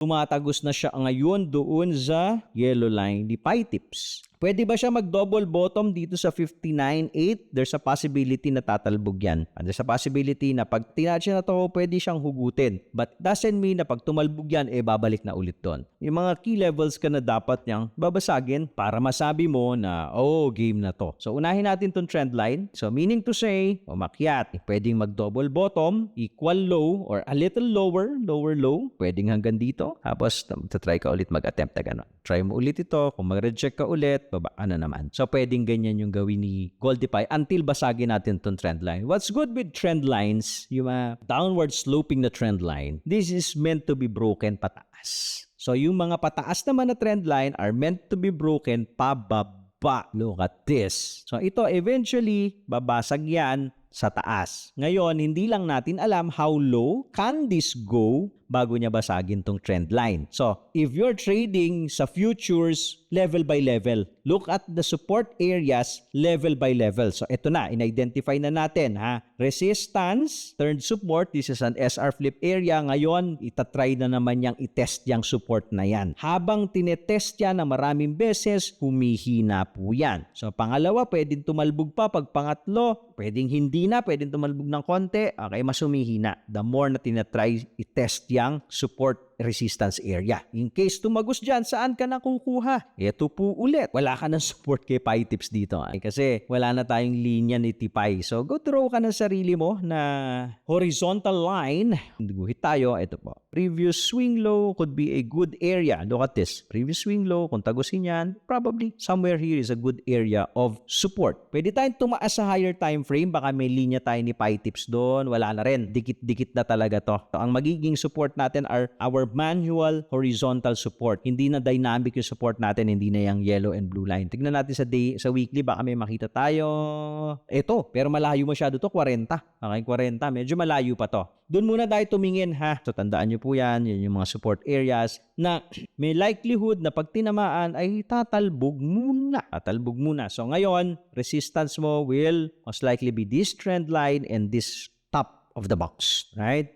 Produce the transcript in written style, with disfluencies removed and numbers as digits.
tumatagos na siya ngayon doon sa yellow line ni Pi Tips. Pwede ba siya mag-double bottom dito sa 59.8? There's a possibility na tatalbog yan. And there's a possibility na pag tinatch na to, pwede siyang hugutin. But doesn't mean na pag tumalbog yan, babalik na ulit doon. Yung mga key levels ka na dapat niyang babasagin para masabi mo na, oh, game na to. So, unahin natin tong trend line. So, meaning to say, umakyat. Pwedeng mag-double bottom, equal low, or a little lower, lower low. Pwedeng hanggang dito. Tapos, try ka ulit mag-attempt na gano'n. Try mo ulit ito. Kung mag-reject ka ulit, babaan na naman. So, pwedeng ganyan yung gawin ni Goldify until basagin natin tong trend line. What's good with trend lines, yung downward sloping na trend line, this is meant to be broken pataas. So, yung mga pataas naman na trend line are meant to be broken pababa. Look at this. So, ito eventually, babasag yan sa taas. Ngayon, hindi lang natin alam how low can this go bago niya basagin tong trend line. So, if you're trading sa futures, level by level, look at the support areas level by level. So, ito na, in-identify na natin, ha? Resistance, turned support, this is an SR flip area. Ngayon, itatry na naman niyang itest yung support na yan. Habang tinetest yan na maraming beses, humihina po yan. So, pangalawa, pwedeng tumalbog pa. Pag pangatlo, pwedeng hindi na, pwedeng tumalbog ng konti. Okay, mas humihina. The more na tinatry itest yung support resistance area. In case tumagos dyan, saan ka nakukuha? Ito po ulit. Wala ka ng support kay Pi Tips dito. Kasi wala na tayong linya ni Tipay. So, go draw ka ng sarili mo na horizontal line. Guhit tayo. Ito po. Previous swing low could be a good area. Look at this. Previous swing low, kung tagusin yan, probably somewhere here is a good area of support. Pwede tayong tumaas sa higher time frame. Baka may linya tayo ni Pi Tips doon. Wala na rin. Dikit-dikit na talaga to. So, ang magiging support natin are our manual horizontal support. Hindi na dynamic yung support natin, hindi na yung yellow and blue line. Tignan natin sa weekly, baka may makita tayo. Ito, pero malayo masyado to, 40. Okay, 40. Medyo malayo pa to. Doon muna tayo tumingin, ha? So, tandaan nyo po yan yung mga support areas na may likelihood na pag tinamaan ay tatalbog muna. Tatalbog muna. So, ngayon, resistance mo will most likely be this trend line and this top of the box, right?